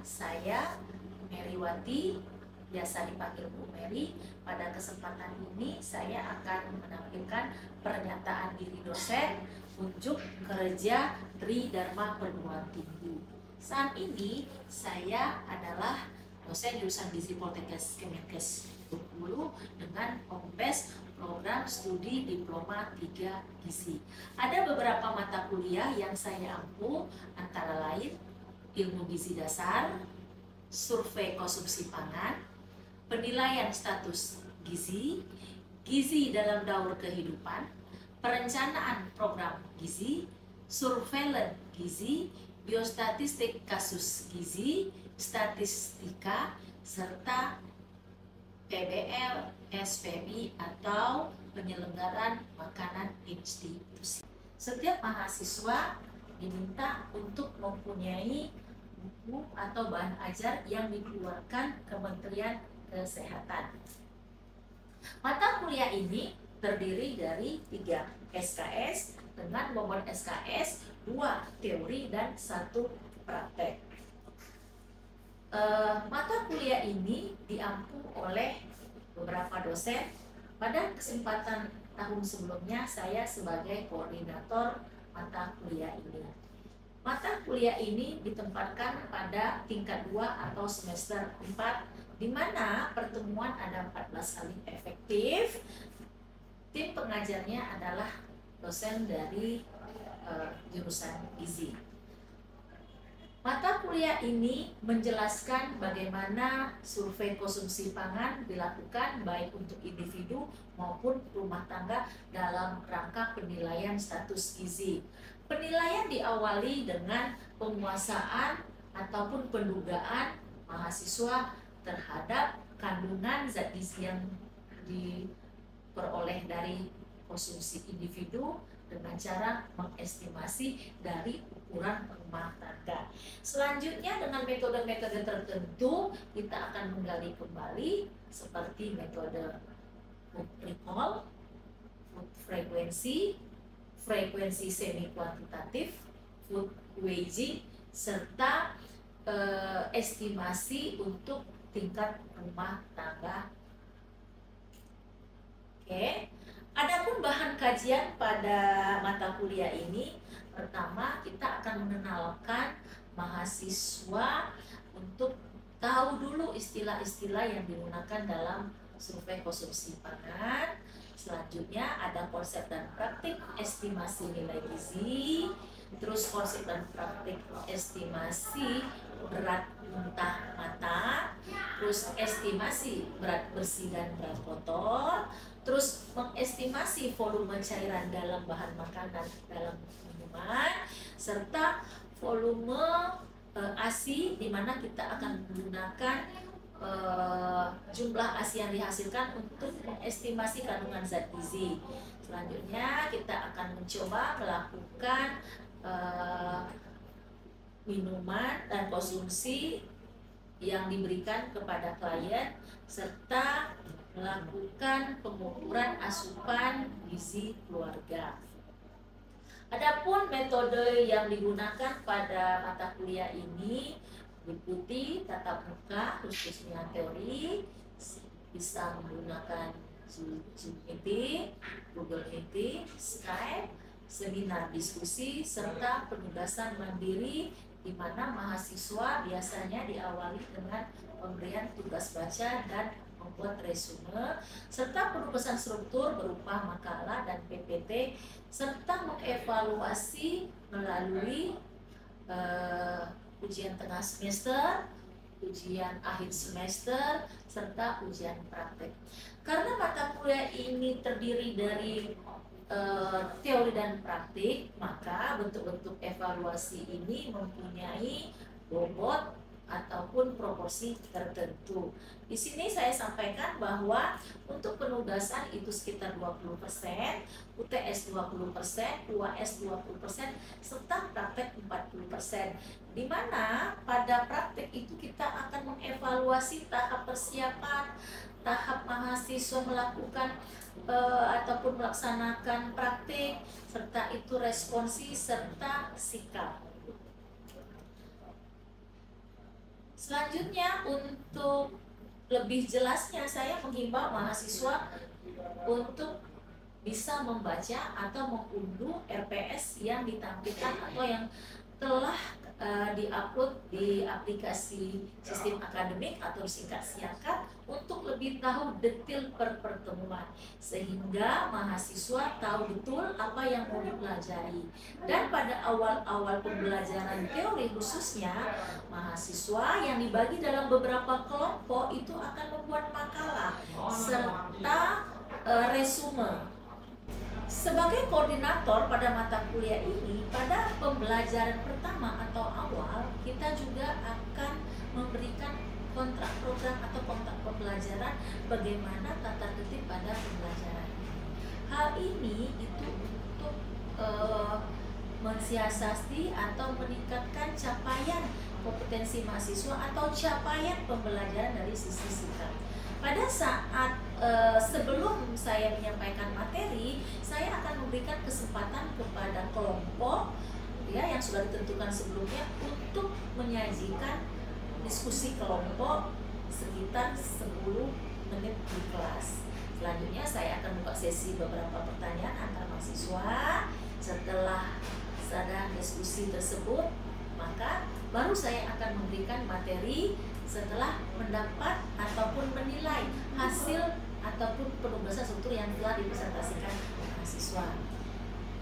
Saya Meriwati, biasa dipanggil Bu Meri. Pada kesempatan ini saya akan menampilkan pernyataan diri dosen unjuk kerja Tridharma Perguruan Tinggi. Saat ini saya adalah dosen jurusan Gizi Poltekkes Kemenkes Bengkulu dengan POMPES program studi diploma 3 gizi. Ada beberapa mata kuliah yang saya ampu, antara lain ilmu gizi dasar, survei konsumsi pangan, penilaian status gizi, gizi dalam daur kehidupan, perencanaan program gizi, surveillance gizi, biostatistik kasus gizi, statistika, serta PBL, SPMI atau penyelenggaraan makanan institusi. Setiap mahasiswa diminta untuk mempunyai buku atau bahan ajar yang dikeluarkan Kementerian Kesehatan. Mata kuliah ini terdiri dari 3 SKS dengan bobot SKS 2 teori dan 1 praktek. Mata kuliah ini diampu oleh beberapa dosen. Pada kesempatan tahun sebelumnya saya sebagai koordinator mata kuliah ini. Mata kuliah ini ditempatkan pada tingkat 2 atau semester 4, di mana pertemuan ada 14 kali efektif. Tim pengajarnya adalah dosen dari jurusan gizi. Mata kuliah ini menjelaskan bagaimana survei konsumsi pangan dilakukan baik untuk individu maupun rumah tangga dalam rangka penilaian status gizi. Penilaian diawali dengan penguasaan ataupun pendugaan mahasiswa terhadap kandungan zat gizi yang diperoleh dari konsumsi individu dengan cara mengestimasi dari ukuran rumah tangga. Selanjutnya dengan metode-metode tertentu kita akan menggali kembali seperti metode food recall, food frekuensi semi kuantitatif, food weighing, serta estimasi untuk tingkat rumah tangga. Oke. Adapun bahan kajian pada mata kuliah ini, pertama kita akan mengenalkan mahasiswa untuk tahu dulu istilah-istilah yang digunakan dalam survei konsumsi pangan. Selanjutnya ada konsep dan praktik estimasi nilai gizi, terus konsep dan praktik estimasi berat muntah mata, terus estimasi berat bersih dan berat kotor, terus mengestimasi volume cairan dalam bahan makanan dalam minuman, serta volume ASI, di mana kita akan menggunakan jumlah ASI yang dihasilkan untuk mengestimasi kandungan zat gizi. Selanjutnya kita akan mencoba melakukan minuman dan konsumsi yang diberikan kepada klien, serta melakukan pengukuran asupan gizi keluarga. Adapun metode yang digunakan pada mata kuliah ini meliputi tatap muka, khususnya teori, bisa menggunakan Zoom Meeting, Google Meeting, Skype, seminar diskusi, serta penugasan mandiri, di mana mahasiswa biasanya diawali dengan pemberian tugas baca dan membuat resume, serta penugasan struktur berupa makalah dan PPT, serta mengevaluasi melalui ujian tengah semester, ujian akhir semester, serta ujian praktek. Karena mata kuliah ini terdiri dari teori dan praktik, maka bentuk-bentuk evaluasi ini mempunyai bobot ataupun proporsi tertentu. Di sini saya sampaikan bahwa untuk penugasan itu sekitar 20%, UTS 20%, UAS 20%, serta praktek 40%. Di mana pada praktek itu kita akan mengevaluasi tahap persiapan, tahap mahasiswa melakukan ataupun melaksanakan praktik, serta itu responsi serta sikap. Selanjutnya, untuk lebih jelasnya saya menghimbau mahasiswa untuk bisa membaca atau mengunduh RPS yang ditampilkan atau yang telah diupload di aplikasi sistem akademik atau singkat untuk lebih tahu detail per pertemuan, sehingga mahasiswa tahu betul apa yang mau dipelajari. Dan pada awal-awal pembelajaran teori khususnya, mahasiswa yang dibagi dalam beberapa kelompok itu akan membuat makalah serta resume. Sebagai koordinator pada mata kuliah ini, pada pembelajaran pertama atau awal, kita juga akan memberikan kontrak program atau kontrak pembelajaran bagaimana tata tertib pada pembelajaran. Hal ini itu untuk mensiasati atau meningkatkan capaian kompetensi mahasiswa atau capaian pembelajaran dari sisi sikap. Pada saat sebelum saya menyampaikan materi, saya akan memberikan kesempatan kepada kelompok ya yang sudah ditentukan sebelumnya untuk menyajikan diskusi kelompok sekitar 10 menit di kelas. Selanjutnya saya akan buka sesi beberapa pertanyaan antar mahasiswa. Setelah ada diskusi tersebut, maka baru saya akan memberikan materi setelah mendapat ataupun menilai hasil ataupun penugasan struktur yang telah dipresentasikan mahasiswa.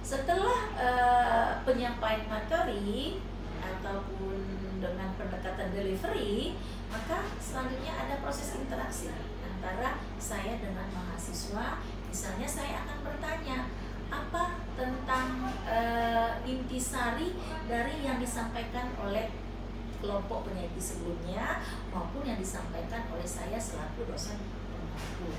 Setelah penyampaian materi ataupun dengan pendekatan delivery, maka selanjutnya ada proses interaksi antara saya dengan mahasiswa. Misalnya saya akan bertanya, apa tentang intisari dari yang disampaikan oleh kelompok penyaji sebelumnya maupun yang disampaikan oleh saya selaku dosen pembantu.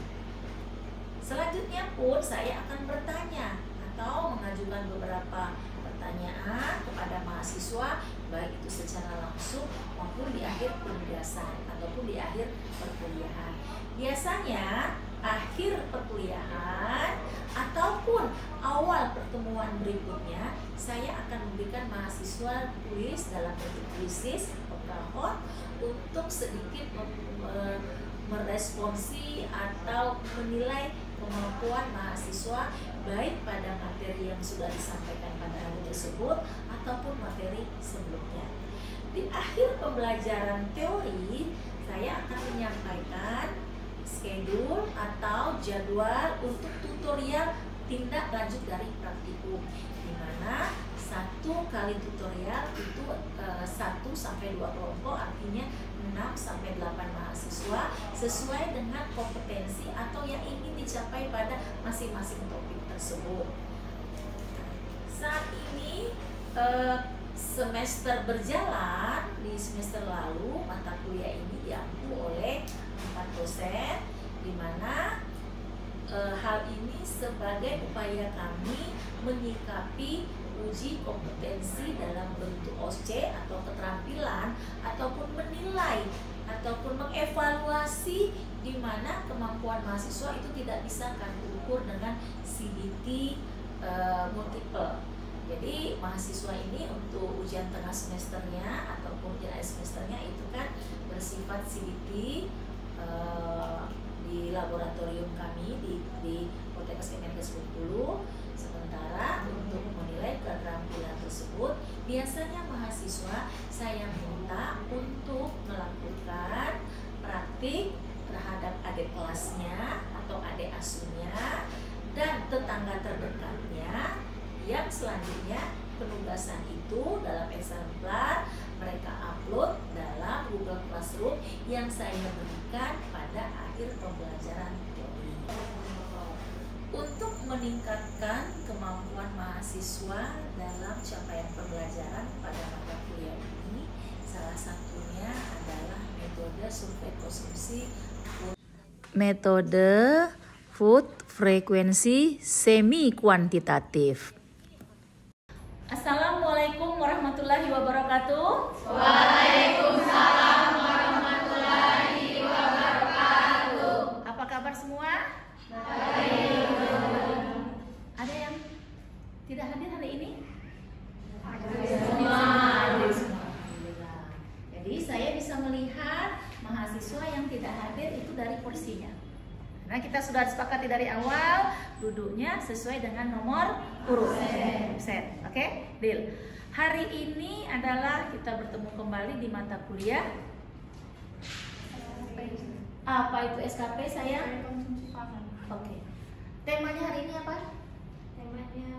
Selanjutnya pun saya akan bertanya atau mengajukan beberapa pertanyaan kepada mahasiswa, baik itu secara langsung maupun di akhir penugasan ataupun di akhir perkuliahan. Biasanya akhir perkuliahan ataupun awal pertemuan berikutnya, saya akan memberikan mahasiswa tulis dalam bentuk krisis atau untuk sedikit meresponsi atau menilai kemampuan mahasiswa baik pada materi yang sudah disampaikan pada hari tersebut ataupun materi sebelumnya. Di akhir pembelajaran teori, saya akan menyampaikan schedule atau jadwal untuk tutorial tindak lanjut dari praktikum, di mana 1 kali tutorial itu 1-2 kelompok, artinya 6-8 mahasiswa sesuai dengan kompetensi atau yang ingin dicapai pada masing-masing topik tersebut. Saat ini semester berjalan, di semester lalu mata kuliah ini diampu oleh 4 dosen, di mana hal ini sebagai upaya kami menyikapi uji kompetensi dalam bentuk OSCE atau keterampilan ataupun menilai ataupun mengevaluasi di mana kemampuan mahasiswa itu tidak bisa kami ukur dengan CBT multiple. Jadi mahasiswa ini untuk ujian tengah semesternya ataupun ujian akhir semesternya itu kan bersifat CBT di laboratorium kami di Poltekkes Kemenkes Bengkulu. Sementara untuk menilai keterampilan tersebut, biasanya mahasiswa saya minta untuk melakukan praktik terhadap adik kelasnya atau adik asuhnya dan tetangga terdekatnya, yang selanjutnya penugasan itu dalam eksemplar mereka upload dalam Google Classroom yang saya berikan pada akhir pembelajaran teori. Untuk meningkatkan kemampuan mahasiswa dalam capaian pembelajaran pada mata kuliah ini, salah satunya adalah metode survei konsumsi metode food frekuensi semi kuantitatif. Assalamualaikum warahmatullahi wabarakatuh. Waalaikumsalam warahmatullahi wabarakatuh. Apa kabar semua? Baik. Ada yang tidak hadir hari ini? Semua. Alhamdulillah. Jadi saya bisa bisa melihat mahasiswa yang tidak hadir itu dari kursinya. Nah, kita sudah sepakati dari awal duduknya sesuai dengan nomor urut. Set. Oke, deal. Hari ini adalah kita bertemu kembali di mata kuliah. Apa itu SKP sayang? Oke. Temanya hari ini apa? Temanya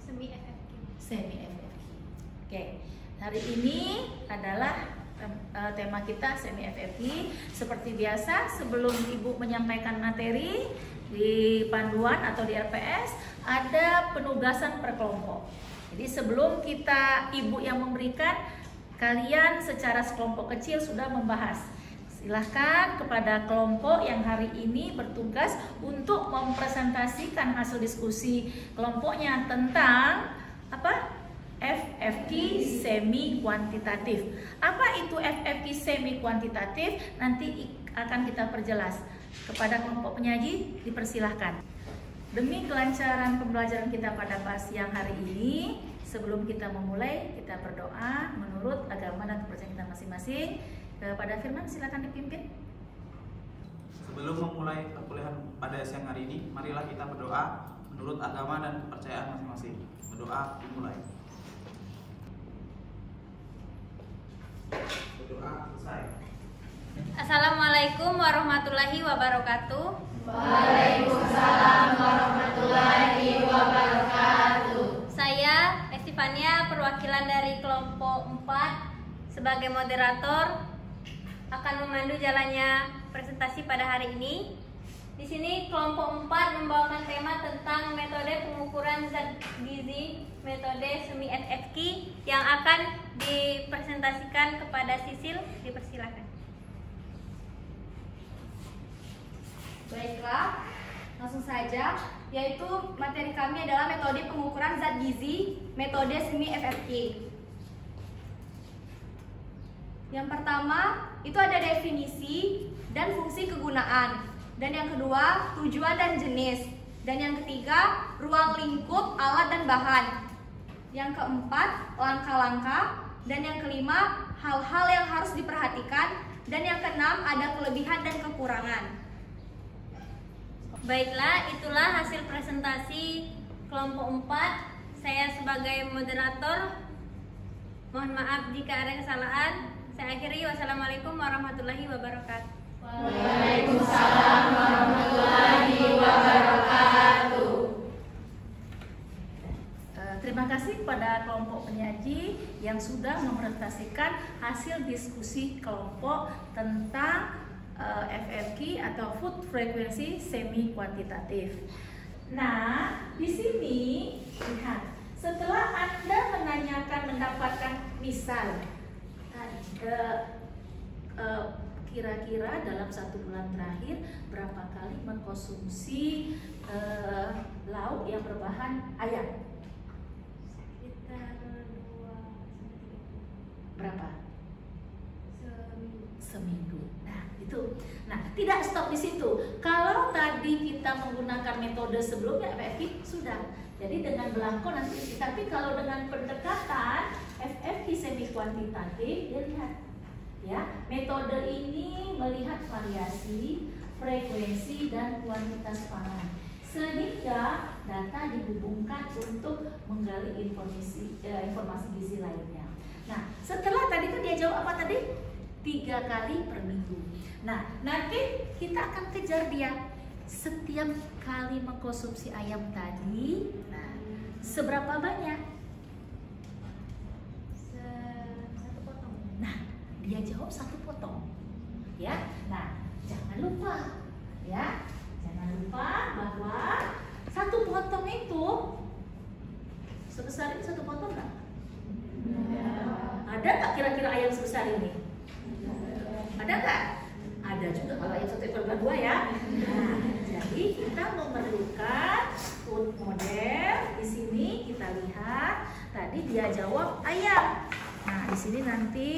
semi FFQ. Semi FFQ. Oke. Hari ini adalah tema kita semi FFQ. Seperti biasa, sebelum Ibu menyampaikan materi di panduan atau di RPS, ada penugasan per kelompok. Jadi sebelum Ibu yang memberikan, kalian secara sekelompok kecil sudah membahas. Silahkan kepada kelompok yang hari ini bertugas untuk mempresentasikan hasil diskusi kelompoknya tentang apa? FFQ semi kuantitatif. Apa itu FFQ semi kuantitatif? Nanti akan kita perjelas. Kepada kelompok penyaji dipersilahkan. Demi kelancaran pembelajaran kita pada siang hari ini, sebelum kita memulai, kita berdoa menurut agama dan kepercayaan kita masing-masing. Kepada Firman, silakan dipimpin. Sebelum memulai perkuliahan pada siang hari ini, marilah kita berdoa menurut agama dan kepercayaan masing-masing. Berdoa dimulai. Berdoa selesai. Assalamualaikum warahmatullahi wabarakatuh. Waalaikumsalam warahmatullahi wabarakatuh. Saya Estifania, perwakilan dari kelompok 4 sebagai moderator akan memandu jalannya presentasi pada hari ini. Di sini kelompok 4 membawakan tema tentang metode pengukuran zat gizi, metode semi FFQ yang akan dipresentasikan kepada Sisil. Dipersilakan. Baiklah, langsung saja, yaitu materi kami adalah metode pengukuran zat gizi, metode semi FFQ. Yang pertama, itu ada definisi dan fungsi kegunaan. Dan yang kedua, tujuan dan jenis. Dan yang ketiga, ruang lingkup, alat dan bahan. Yang keempat, langkah-langkah. Dan yang kelima, hal-hal yang harus diperhatikan. Dan yang keenam, ada kelebihan dan kekurangan. Baiklah, itulah hasil presentasi kelompok 4. Saya sebagai moderator, mohon maaf jika ada kesalahan. Saya akhiri, wassalamualaikum warahmatullahi wabarakatuh. Waalaikumsalam warahmatullahi wabarakatuh. Terima kasih kepada kelompok penyaji yang sudah mempresentasikan hasil diskusi kelompok tentang FFQ atau food frequency semi kuantitatif. Nah, di sini lihat, setelah Anda mendapatkan misal kira-kira dalam 1 bulan terakhir berapa kali mengkonsumsi lauk yang berbahan ayam? Sekitar 2-3. Berapa? Seminggu. Nah, itu. Nah, tidak stop di situ. Kalau tadi kita menggunakan metode sebelumnya FFQ sudah. Jadi dengan belangko nanti. Tapi kalau dengan pendekatan FFQ semi kuantitatif, dia lihat. Ya, metode ini melihat variasi, frekuensi dan kuantitas pangan. Sehingga data dihubungkan untuk menggali informasi gizi lainnya. Nah, setelah tadi kan dia jawab apa tadi? 3 kali per minggu. Nah, nanti kita akan kejar dia setiap kali mengkonsumsi ayam tadi. Nah, seberapa banyak? 1 potong. Nah, dia jawab 1 potong. Ya. Nah, jangan lupa ya. Jangan lupa bahwa 1 potong itu sebesar ini 1 potong enggak? Ada nggak kira-kira ayam sebesar ini? Ada nggak? Ada juga kalau ayam 1/2 ya. Nah, jadi kita memerlukan food model. Di sini kita lihat tadi dia jawab ayam. Nah, di sini nanti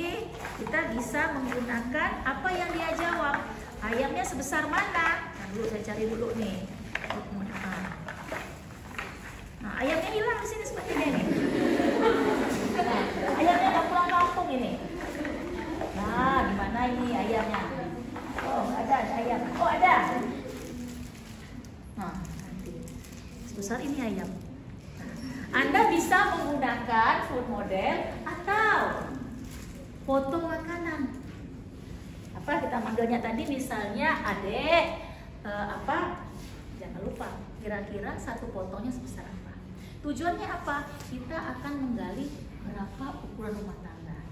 kita bisa menggunakan apa yang dia jawab. Ayamnya sebesar mana? Nah, dulu saya cari dulu nih. Nah, ayamnya hilang di sini sepertinya nih. Ayamnya udah pulang kampung ini. Nah, besar ini ayam. Anda bisa menggunakan food model atau foto makanan. Apa kita manggilnya tadi, misalnya adek jangan lupa kira-kira satu fotonya sebesar apa. Tujuannya apa? Kita akan menggali berapa ukuran rumah tangga.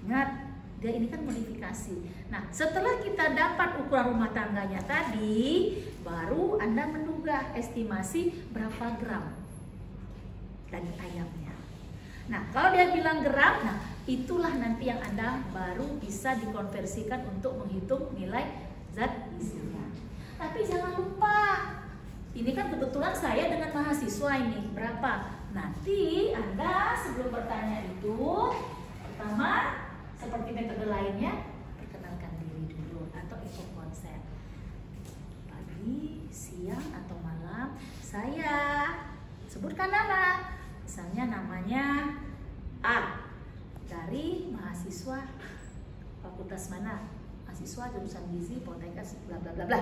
Ingat, dia ini kan modifikasi. Nah, setelah kita dapat ukuran rumah tangganya tadi, baru Anda menduga estimasi berapa gram daging ayamnya. Nah, kalau dia bilang gram, nah itulah nanti yang Anda baru bisa dikonversikan untuk menghitung nilai zat gizinya. Tapi jangan lupa, ini kan kebetulan saya dengan mahasiswa ini berapa. Nanti Anda sebelum bertanya itu, pertama seperti metode lainnya, perkenalkan diri dulu atau info konsep. Pagi, siang atau malam, saya sebutkan nama. Misalnya namanya A, dari mahasiswa fakultas mana, mahasiswa jurusan gizi, Poltekkes, bla bla bla bla.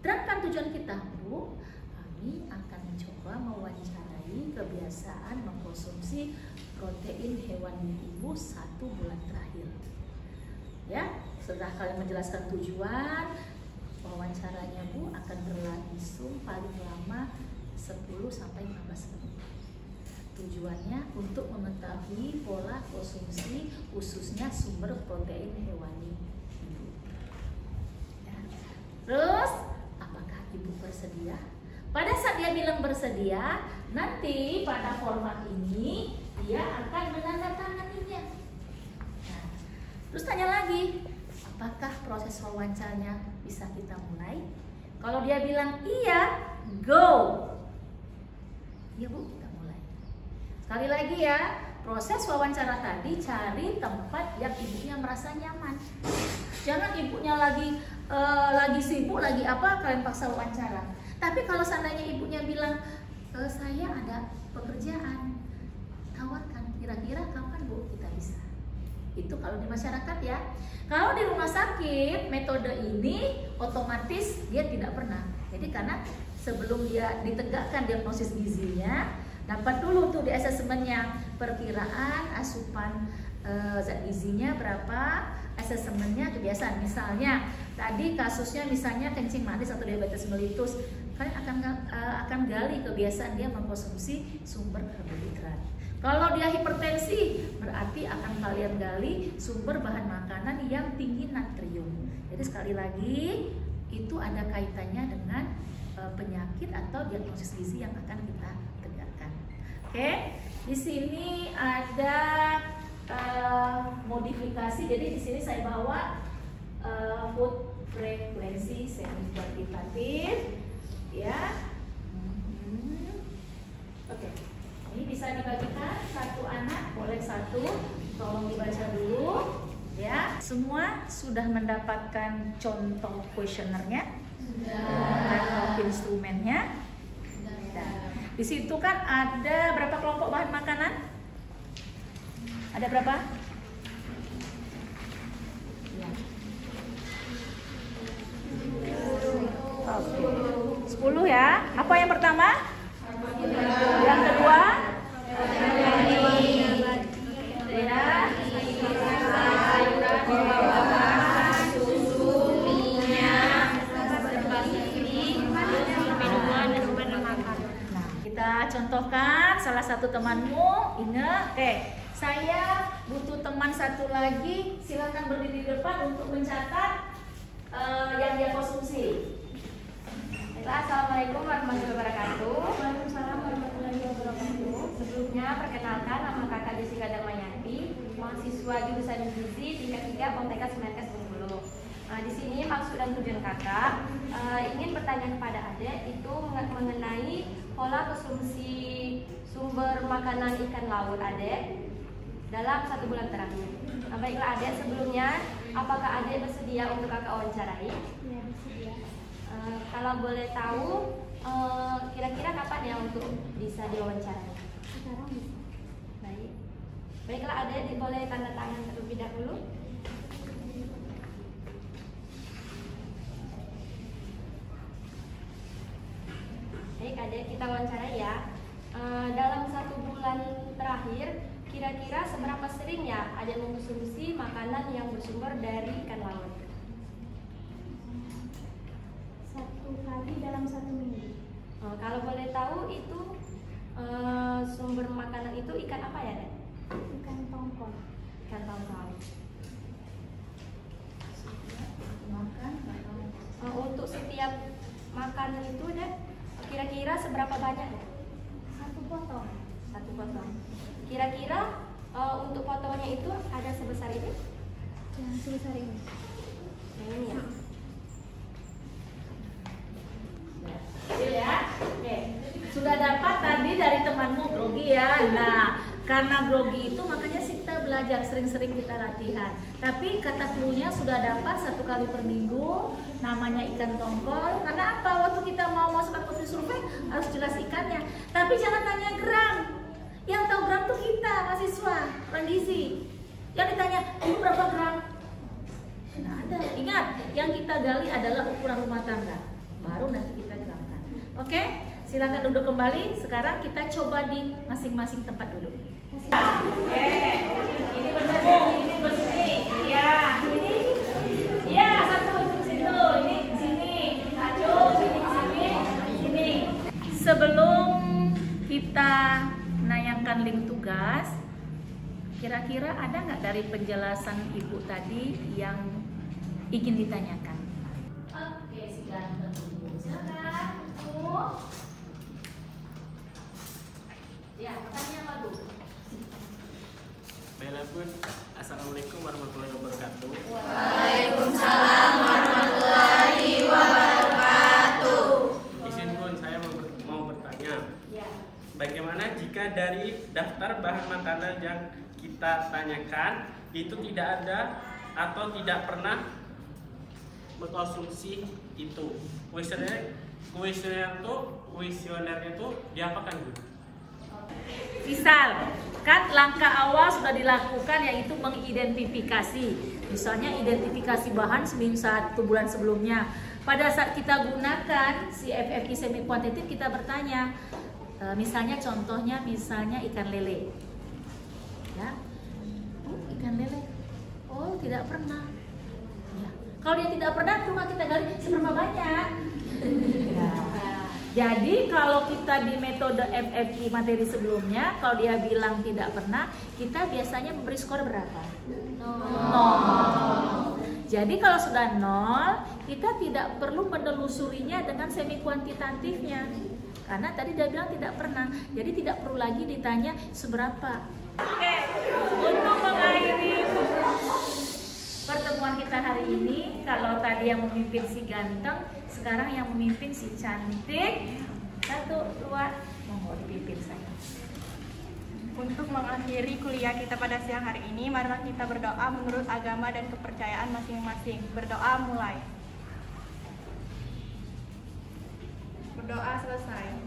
Terangkan tujuan kita, Bu. Kami akan mencoba mewawancarai kebiasaan mengkonsumsi protein hewani ibu 1 bulan terakhir. Ya, setelah kalian menjelaskan tujuan, wawancaranya Bu akan berlangsung paling lama 10-15 menit. Tujuannya untuk mengetahui pola konsumsi khususnya sumber protein hewani ibu. Ya. Terus, apakah ibu bersedia? Pada saat dia bilang bersedia, nanti pada format ini dia akan menandatanganinya. Nah, terus tanya lagi, apakah proses wawancaranya bisa kita mulai? Kalau dia bilang iya, go. Iya Bu, kita mulai. Sekali lagi ya, proses wawancara tadi cari tempat yang ibunya merasa nyaman. Jangan ibunya lagi sibuk, lagi apa, kalian paksa wawancara. Tapi kalau seandainya ibunya bilang, saya ada pekerjaan, tawarkan, kira-kira kapan Bu kita bisa. Itu kalau di masyarakat ya. Kalau di rumah sakit, metode ini otomatis dia tidak pernah. Jadi karena sebelum dia ditegakkan diagnosis gizinya, dapat dulu tuh di asesmennya perkiraan asupan zat gizinya berapa, asesmennya kebiasaan. Misalnya tadi kasusnya misalnya kencing manis atau diabetes mellitus, kalian akan gali kebiasaan dia mengkonsumsi sumber karbohidrat. Kalau dia hipertensi, berarti akan kalian gali sumber bahan makanan yang tinggi natrium. Jadi sekali lagi itu ada kaitannya dengan penyakit atau diagnosis gizi yang akan kita tegakkan. Oke, di sini ada modifikasi. Jadi di sini saya bawa food frekuensi semi kuantitatif, ya. Oke, ini bisa dibagikan satu anak, boleh satu, tolong dibaca dulu, ya. Semua sudah mendapatkan contoh kuesionernya. Dan instrumennya. Di situ kan ada berapa kelompok bahan makanan? Ada berapa? Ya. 10 ya. Apa yang pertama? Yang kedua? Contohkan salah satu temanmu, ingat, saya butuh teman satu lagi, silakan berdiri di depan untuk mencatat yang dia konsumsi. Assalamualaikum warahmatullahi wabarakatuh. Waalaikumsalam warahmatullahi wabarakatuh. Sebelumnya perkenalkan, nama kakak Jessica Darmayanti, mahasiswa jurusan gizi tingkat 3 Poltekkes Kemenkes Bengkulu. Di sini maksud dan tujuan kakak ingin bertanya kepada adek itu mengenai pola konsumsi sumber makanan ikan laut adek dalam 1 bulan terakhir. Baiklah adek, sebelumnya apakah adek bersedia untuk kakak wawancarai? Ya, bersedia. Kalau boleh tahu kira-kira kapan ya untuk bisa diwawancarai? Sekarang bisa. Baik. Baiklah adek, boleh tanda tangan terlebih dahulu. adik-adik kita wawancara ya. Dalam 1 bulan terakhir, kira-kira seberapa sering ya adik mengkonsumsi makanan yang bersumber dari ikan laut? 1 kali dalam 1 minggu. Kalau boleh tahu itu sumber makanan itu ikan apa ya, Dek? Ikan tongkol. Ikan tongkol. Untuk setiap makanan itu, Dek, kira-kira seberapa banyak, Dek? 1 potong. 1 potong. Kira-kira untuk potongnya itu ada sebesar ini? Yang sebesar ini. Yang ini ya? Ya, oke. Sudah dapat tadi dari temanmu grogi ya. Nah, karena grogi itu makanya kita belajar sering-sering kita latihan. Tapi kata cluenya sudah dapat 1 kali per minggu. Namanya ikan tongkol. Karena apa? Waktu kita mau masukkan kopi survei harus jelas ikannya. Tapi jangan tanya gram. Yang tahu gram tuh kita mahasiswa orang gizi. Yang ditanya ini berapa gram? Nah, ada. Ingat, yang kita gali adalah ukuran rumah tangga. Baru nanti kita gramkan. Oke, silakan duduk kembali. Sekarang kita coba di masing-masing tempat duduk. Ini bersih, ini bersih. Ya, ini. Ya, satu situ, ini sini. Aduh, sini. Sebelum kita menayangkan link tugas, kira-kira ada nggak dari penjelasan ibu tadi yang ingin ditanyakan? Oke, silakan. Ya, pertanyaan apa dulu? Baiklah, Assalamualaikum warahmatullahi wabarakatuh. Waalaikumsalam warahmatullahi wabarakatuh. Izin Bun, saya mau bertanya. Ya. Bagaimana jika dari daftar bahan makanan yang kita tanyakan itu tidak ada atau tidak pernah mengkonsumsi itu? Kuesionernya itu diapakan, Bu? Misal, kan langkah awal sudah dilakukan yaitu mengidentifikasi. Misalnya identifikasi bahan 1 bulan sebelumnya. Pada saat kita gunakan si FFI semi kuantitatif, kita bertanya, misalnya contohnya ikan lele. Ya, ikan lele. Oh, tidak pernah. Ya. Kalau dia tidak pernah, cuma kita gali seberapa banyak. Jadi kalau kita di metode FFI materi sebelumnya, kalau dia bilang tidak pernah, kita biasanya memberi skor berapa? 0. Jadi kalau sudah 0, kita tidak perlu menelusurinya dengan semi kuantitatifnya. Karena tadi dia bilang tidak pernah, jadi tidak perlu lagi ditanya seberapa. Oke, untuk mengakhiri pertemuan kita hari ini, kalau tadi yang memimpin si ganteng, sekarang yang memimpin si cantik. 1, 2, monggo dipimpin saya. Untuk mengakhiri kuliah kita pada siang hari ini, marilah kita berdoa menurut agama dan kepercayaan masing-masing. Berdoa mulai. Berdoa selesai.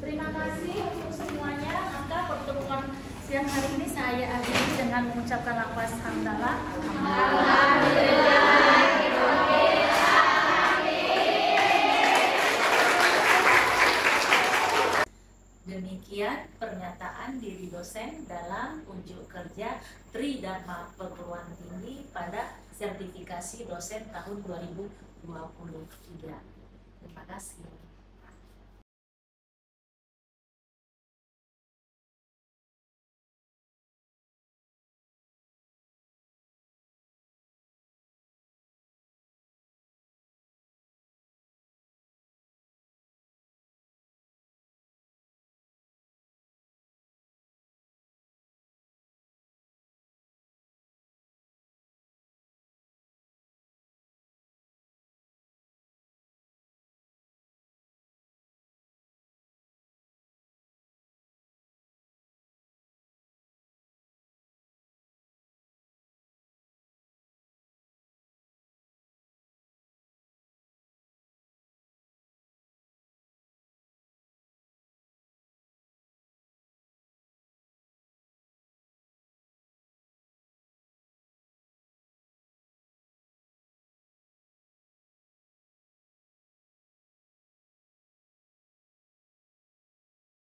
Terima kasih untuk semuanya. Maka pertemuan siang hari ini saya akhiri dengan mengucapkan lafaz hamdalah. Alhamdulillah. Demikian pernyataan diri dosen dalam unjuk kerja Tridharma Perguruan Tinggi pada sertifikasi dosen tahun 2023. Terima kasih.